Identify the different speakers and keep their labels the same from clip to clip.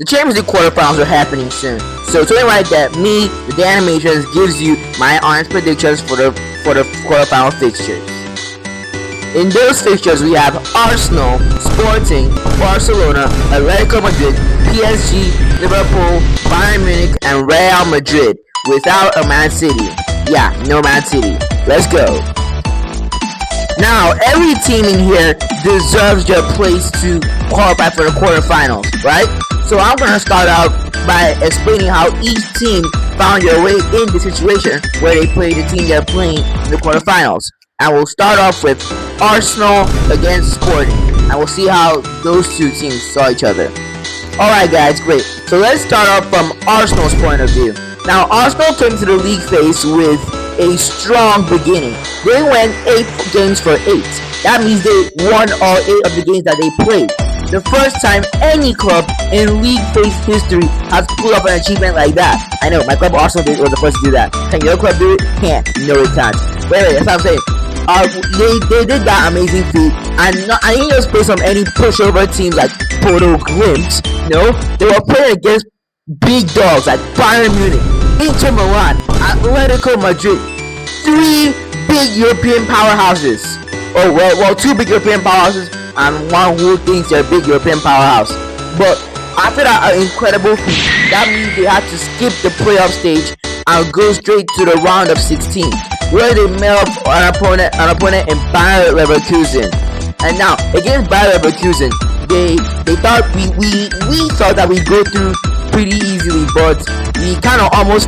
Speaker 1: The Champions League quarterfinals are happening soon. So to the right that me, the Dan-A-mations, gives you my honest predictions for the quarterfinal fixtures. In those fixtures we have Arsenal, Sporting, Barcelona, Atlético Madrid, PSG, Liverpool, Bayern Munich, and Real Madrid without a Man City. Yeah, no Man City. Let's go. Now, every team in here deserves their place to qualify for the quarterfinals, right? So I'm going to start out by explaining how each team found their way in the situation where they play the team they're playing in the quarterfinals. And we'll start off with Arsenal against Sporting, and we'll see how those two teams saw each other. Alright guys, great. So let's start off from Arsenal's point of view. Now, Arsenal came to the league phase with a strong beginning. They went 8 games for 8. That means they won all 8 of the games that they played. The first time any club in league phase history has pulled off an achievement like that. I know, my club Arsenal was the first to do that. Can your club do it? Can't. No, it can't. Wait, that's what I'm saying. They did that amazing feat, and I didn't just play some any pushover teams like Porto Glimt. No, they were playing against big dogs like Bayern Munich, Inter Milan, Atlético Madrid, 3 big European powerhouses. Oh well, 2 big European powerhouses and one who thinks they're a big European powerhouse. But after that incredible feat, that means they had to skip the playoff stage and go straight to the round of 16. Where they met up an opponent in Bayern Leverkusen. And now against Bayern Leverkusen, they thought we thought that we'd go through pretty easily, but we kind of almost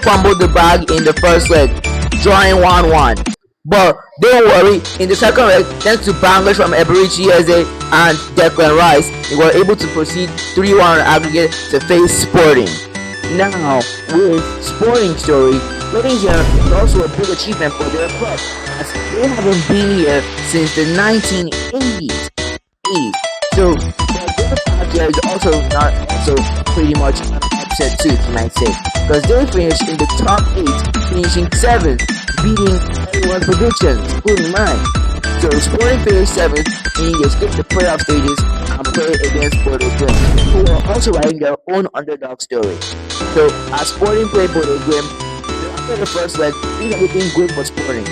Speaker 1: fumbled the bag in the first leg, drawing 1-1. But don't worry, in the second leg, thanks to bangers from Eberici Eze and Declan Rice, they were able to proceed 3-1 on aggregate to face Sporting. Now, with Sporting story, getting here is also a big achievement for their club, as they haven't been here since the 1980s. So, their path here is also not pretty much an upset too, you might say, because they finished in the top 8, finishing 7th, beating everyone's predictions, including mine. So Sporting finished 7th, meaning they skipped the playoff stages and played against Porto Glimt, who are also writing their own underdog story. So as Sporting played Porto Glimt, after the first leg, things were looking good for Sporting.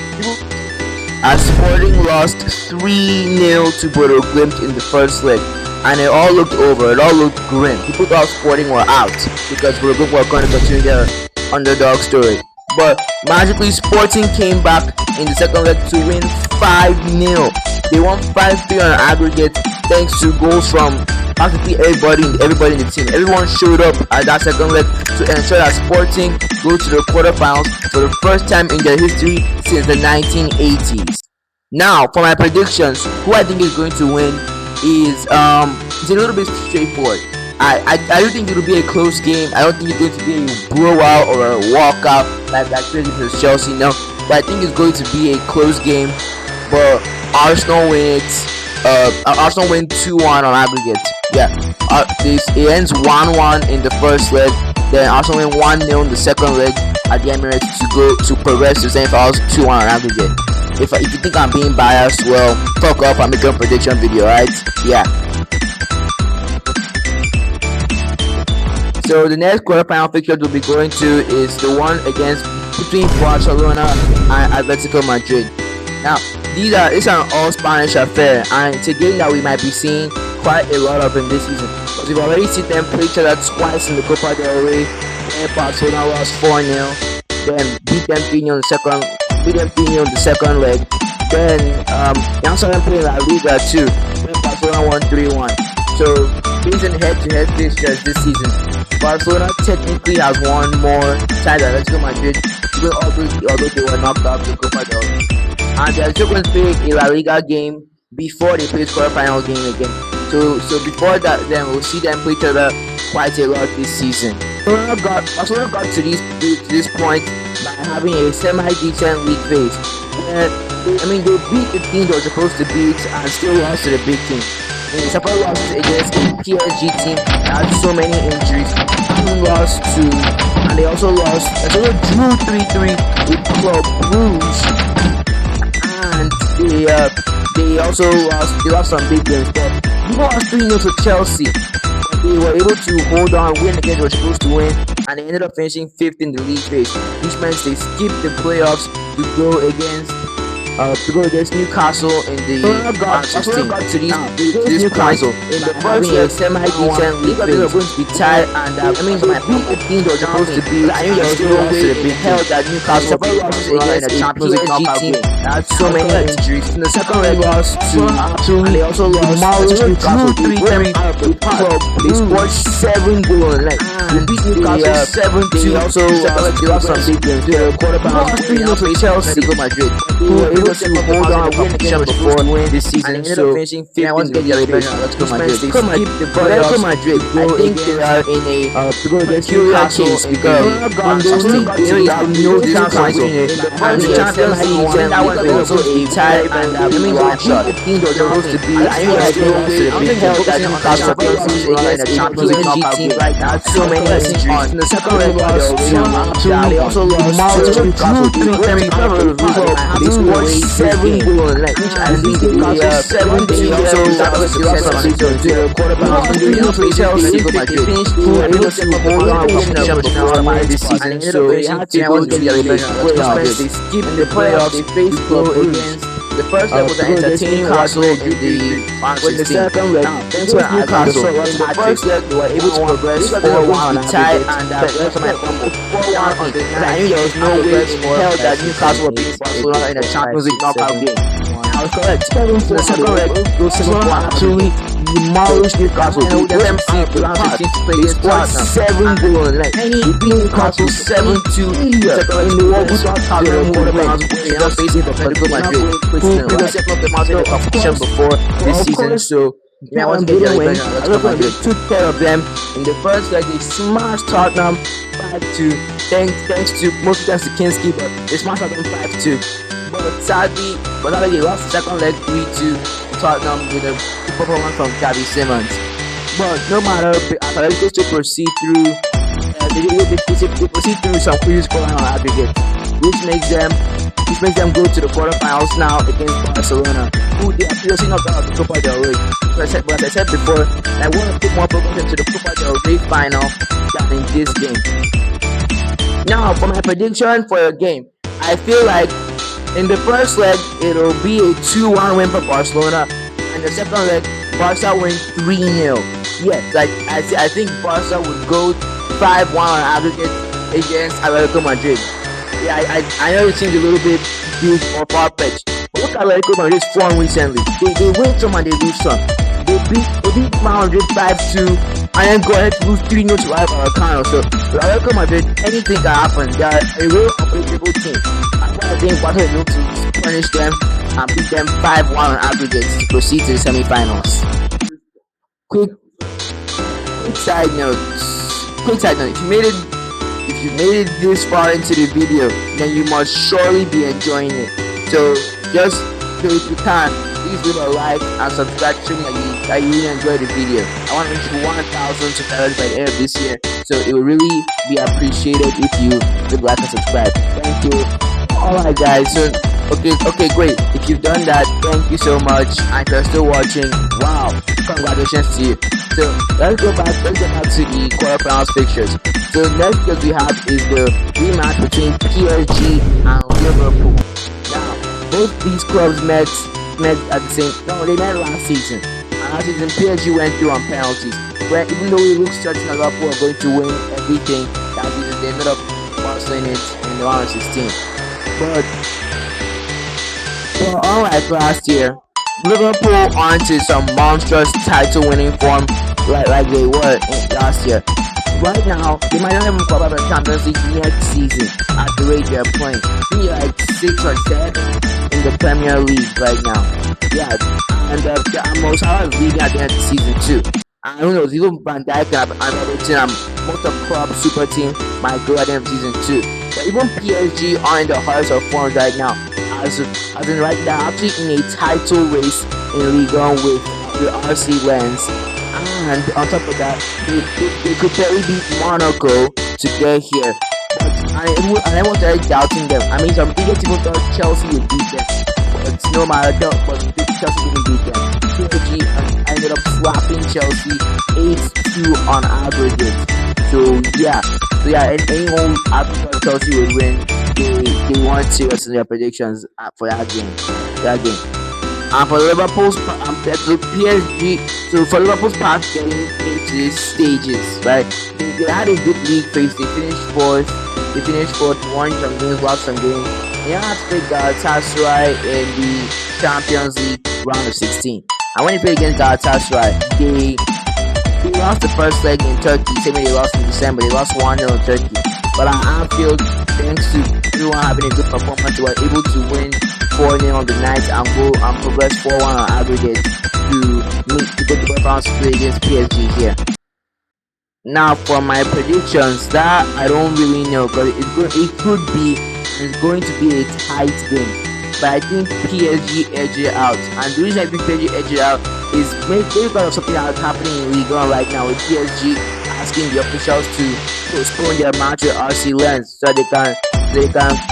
Speaker 1: As Sporting lost 3-0 to Porto Glimt in the first leg, and it all looked over, it all looked grim. People thought Sporting were out because Porto Glimt were going to continue their underdog story. But magically, Sporting came back in the second leg to win 5-0. They won 5-3 on aggregate thanks to goals from practically everybody in the team. Everyone showed up at that second leg to ensure that Sporting go to the quarterfinals for the first time in their history since the 1980s. Now, for my predictions, who I think is going to win is it's a little bit straightforward. I don't think it'll be a close game. I don't think it's going to be a blowout or a walkout like that crazy for Chelsea. No, but I think it's going to be a close game. But Arsenal win it. Arsenal win 2-1 on aggregate. Yeah, it ends 1-1 in the first leg. Then Arsenal win 1-0 in the second leg at the Emirates to go to progress to semifinals 2-1 on aggregate. If you think I'm being biased, well, fuck off. I'm making a prediction video, right? Yeah. So the next quarterfinal fixture we'll be going to is the one between Barcelona and Atlético Madrid. Now, it's an all-Spanish affair, and it's a game that we might be seeing quite a lot of in this season. Because we've already seen them play each other twice in the Copa del Rey. Then Barcelona lost 4-0, then beat them 3-0 in the second leg. Then young saw them play La Liga too. Then Barcelona won 3-1. So based on head-to-head fixtures this season, Barcelona technically has won more times than Atlético Madrid, even although they were knocked out the Copa del Rey. And they're still going to play a La Liga game before they play quarterfinal game again. So before that, then we'll see them play each other quite a lot this season. Barcelona got to this point by having a semi-decent league phase. They beat the team they were supposed to beat and still lost to the big team. And the separate losses against a PSG team that had so many injuries. And they also drew 3-3 with Club Brugge. And they lost some big games. But they lost 3-0 to Chelsea. But they were able to hold on, win the game they were supposed to win, and they ended up finishing 5th in the league phase, which meant they skipped the playoffs to go against Newcastle in the round 16. To this Newcastle in the first leg, semi-decent league phase, going to be tied, and that means my beat the team that was supposed to be. I knew there was no way they held that Newcastle against the Champions League knockout game. Had so many injuries. In the second leg, lost to and they also lost to Newcastle 3-3 club. They scored 7 goals. Like they beat Newcastle 7-2. They also lost some big games. They were quarterfinals. They also Chelsea, Atlético Madrid. Who were able to hold on, win again before this season. So finishing 5th in the league. Atlético Madrid. I think they are in a peculiar case because they have no chance of winning. And the Champions League that was also a tie, and that means I think the team that was supposed to be. I think they held that Newcastle against the Champions League knockout game. Had so many injuries. In the second leg, they also lost to Newcastle 3-3. They scored 7 goals, which I think they got 7-2. So that was a success to the quarterback. Chelsea finished who were able to hold on before this season. So they had to go to the playoffs. They skipped the playoffs. They faced against. The first leg was an entertaining Newcastle in the round 16. The second leg, thanks to Newcastle, in the first leg they were able to progress 4-1 and tie, and that left my 4-1 on the night. I knew there was no way in hell that Newcastle would beat Barcelona in a Champions League knockout game. I was correct. In the second leg, those Barcelona actually demolished Newcastle. They let them see the round 16 to play this Barca. 7 goals. Like they beat Newcastle 7-2. Second in the world, we saw Tottenham quarterbacks facing Atlético Madrid, who previously up the mountain competition before this season. So I want to get Madrid took care of them in the first leg. They smashed Tottenham 5-2. Thanks to Kinski, but they smashed them 5-2. But sadly, they lost the second leg 3-2 to Tottenham with a performance from Xavi Simons. But no matter, Atletico still proceed through. They proceed through some cruise scoring on aggregate, which makes them go to the quarterfinals now against Barcelona, who they are previously knocked out of the Copa del Rey. But as I said before, I want to put more focus into the Copa del Rey final than in this game. Now, for my prediction for the game, I feel like in the first leg it'll be a 2-1 win for Barcelona, and the second leg Barca win 3-0. Yes, I think Barca would go 5-1 on aggregate against Atlético Madrid. Yeah, I know it seems a little bit big or far-fetched, but look at Atlético Madrid's form recently. They win some and they lose some. They beat Madrid 5-2 and then go ahead to lose 3-0 to Vallecano. So with Atlético Madrid, anything can happen. They are a real unpredictable team. That's why I think Barca is able to punish them and beat them 5-1 on aggregate to proceed to the semi-finals. Quick side note. If you made it this far into the video, then you must surely be enjoying it. So just if you can, please leave a like and subscribe to me that you really enjoyed the video. I want to reach 1,000 subscribers by the end of this year, so it will really be appreciated if you leave a like and subscribe. Thank you. Alright guys, so okay great. If you've done that, thank you so much. And if you're still watching, wow, congratulations to you. So let's get back to the quarterfinals fixtures. So next that we have is the rematch between PSG and Liverpool. Now, both these clubs met at the same. No, they met last season. And last season PSG went through on penalties. Where even though it looks certain that Liverpool are going to win everything that season, they ended up losing it in the round of 16. But unlike last year, Liverpool aren't in some monstrous title-winning form like they were last year. Right now, they might not even qualify for the Champions League next season at the rate they're playing. I think they're like 6 or 7 in the Premier League right now. Yeah, and they're most out of league at the end of the season too. And who knows, even Van Dijk and Everton and most of club super team might go at the end of the season too. But even PSG are in the highest of forms right now. As in right now, actually in a title race in Ligue 1 with the RC Lens. And on top of that, they could barely beat Monaco to get here. But I wasn't doubting them. I mean, some idiots even thought Chelsea would beat them. But no matter that, but Chelsea didn't beat them. PSG, I ended up slapping Chelsea 8-2 on aggregate. So yeah, and any whole after Chelsea would win, they weren't serious in their predictions for that game. And for Liverpool's PSG, so for Liverpool's path getting into these stages, right? They had a good league phase. They finished fourth. Won some games, lost some games. They had to play Galatasaray in the Champions League round of 16. And when they played against Galatasaray, they lost the first leg in Turkey. Same way they lost in December. They lost 1-0 in Turkey. But on Anfield, thanks to everyone having a good performance, they were able to win 4-0 on the night and go and progress 4-1 on aggregate to go to the quarterfinals to play against PSG here. Now for my predictions, that I don't really know because it's going to be a tight game. But I think PSG edge it out, and the reason I think PSG edge it out is maybe because of something that's happening in Ligue 1 right now, with PSG asking the officials to postpone their match with RC Lens so they can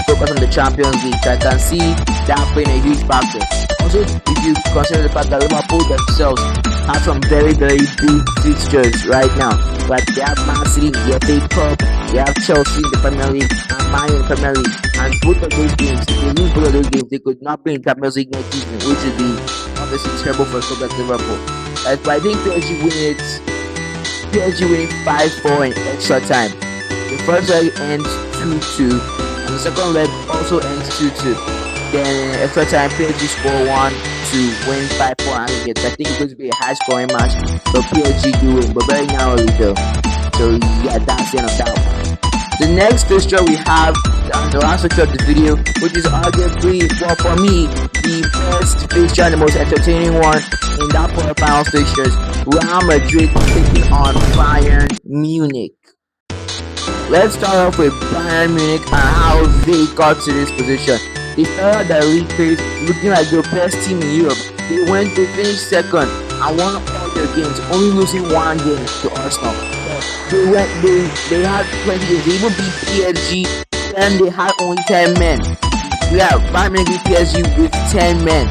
Speaker 1: focus on the Champions League. So I can see that playing a huge factor. Also, if you consider the fact that Liverpool themselves have some very, very big fixtures right now. Like they have Man City in the FA Cup, they have Chelsea in the Premier League, and Man in the Premier League. And both of those games, if they lose both of those games, they could not play in Champions League next season, which would be obviously terrible for a club like Liverpool. But I think PSG winning 5-4 in extra time. The first leg ends 2-2, and the second leg also ends 2-2. Then in extra time, PSG score 1 to win 5-4 aggregates. I think it's going to be a high scoring match, so PSG do win, but very narrowly though. So yeah, that's the end of that one. The next fixture we have, and the last fixture of the video, which is arguably, well for me, the best fixture and the most entertaining one in that quarterfinals fixtures. Real Madrid taking on Bayern Munich. Let's start off with Bayern Munich and how they got to this position. They started their league phase looking like the best team in Europe. They finished second and won all their games, only losing one game to Arsenal. They had 20 games. They even beat PSG, and they had only 10 men. Yeah, Bayern Munich beat PSG with 10 men.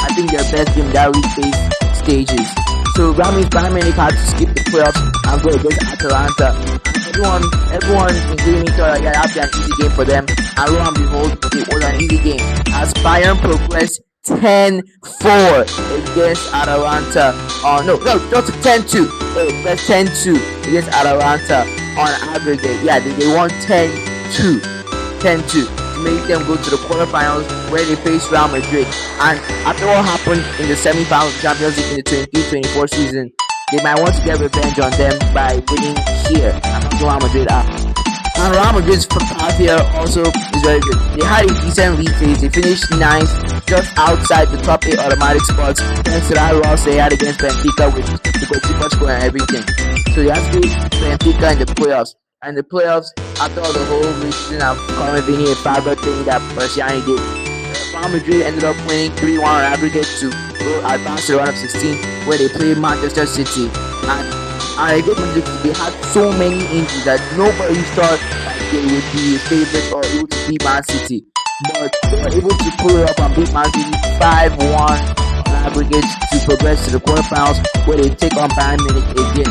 Speaker 1: I think their best game in that league phase stages. So that means Bayern Munich had to skip the playoffs and go against Atalanta. Everyone including me thought that would be an easy game for them, and lo and behold, it was an easy game as Bayern progressed 10-4 against Atalanta. Just 10-2. They progressed 10-2 against Atalanta on aggregate. Yeah, they won 10-2 to make them go to the quarterfinals where they face Real Madrid. And after what happened in the semi-finals of the Champions League in the 23-24 season, they might want to get revenge on them by winning here and not Real Madrid out. And Real Madrid's path here also is very good. They had a decent league phase. They finished 9th, just outside the top 8 automatic spots, thanks to that loss they had against Benfica with the goalkeeper score and everything. So they have to beat Benfica in the playoffs. And the playoffs, after all the whole reason of Conveni and Fabra thing that Barcelona did, Real Madrid ended up winning 3-1 on aggregate to go advance to the round of 16, where they played Manchester City. And against Manchester City, they had so many injuries that nobody thought that they would be a favorite or able to beat Man City. But they were able to pull it up and beat Man City 5-1 on aggregate to progress to the quarterfinals, where they take on Bayern Munich again.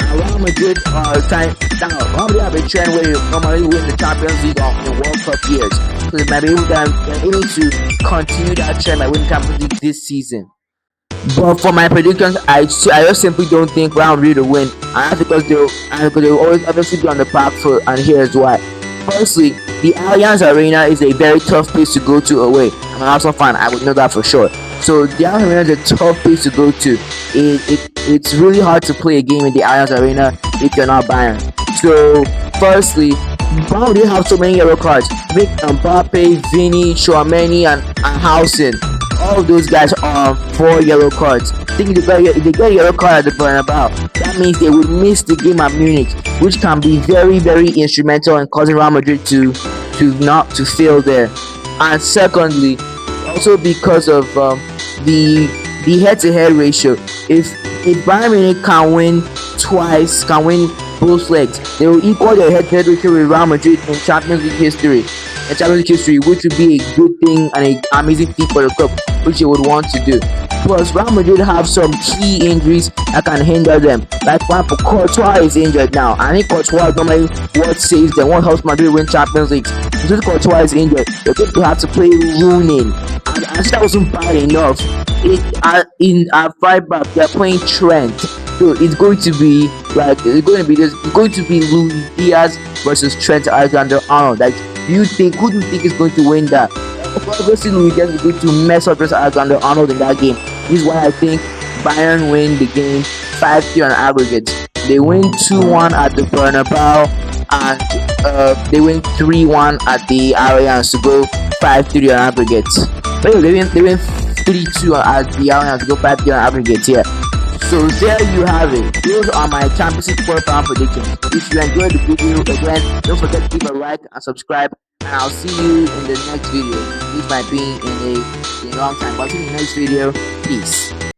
Speaker 1: Real Madrid Real Madrid have a trend where they normally win the Champions League in World Cup years, so they might be able to continue that trend by winning Champions League this season. But for my predictions, I just simply don't think Real Madrid will win, and that's because they'll always obviously be on the back foot, and here's why. Firstly, the Allianz Arena is a very tough place to go to away. I'm an Arsenal fan, I would know that for sure. So the Allianz Arena is a tough place to go to. It's really hard to play a game in the Allianz Arena if you're not Bayern. So firstly, Bayern didn't have so many yellow cards. Make Mbappé, Vini, Chouameni, and Hausen. All of those guys are 4 yellow cards. I think if they get a yellow card at the Bernabeu, that means they would miss the game at Munich, which can be very, very instrumental in causing Real Madrid to fail there. And secondly, also because of the head-to-head ratio, if Bayern Munich can win twice, can win both legs, they will equal their head-to-head ratio with Real Madrid in Champions League history. Which would be a good thing and an amazing feat for the club, which they would want to do. Plus, Real Madrid have some key injuries that can hinder them. Like, for example, Courtois is injured now. I think Courtois is normally what saves them, what helps Madrid win Champions League. Since Courtois is injured, they're going to have to play Rooney. And I think that wasn't bad enough. In our right back, they're playing Trent. So it's going to be Luis Diaz versus Trent Alexander-Arnold. Like, who do you think is going to win that? Obviously, Luis Diaz is going to mess up Trent Alexander-Arnold in that game. This is why I think Bayern win the game 5-3 on aggregate. They win 2-1 at the Bernabeu, and they win 3-1 at the Allianz to go 5-3 on aggregate. But they win 3-2 at the Allianz to go 5-3 on aggregate here. So there you have it. Those are my Champions League quarterfinal predictions. If you enjoyed the video, again, don't forget to give a like and subscribe. And I'll see you in the next video. This might be in a long time, but see you in the next video. Peace.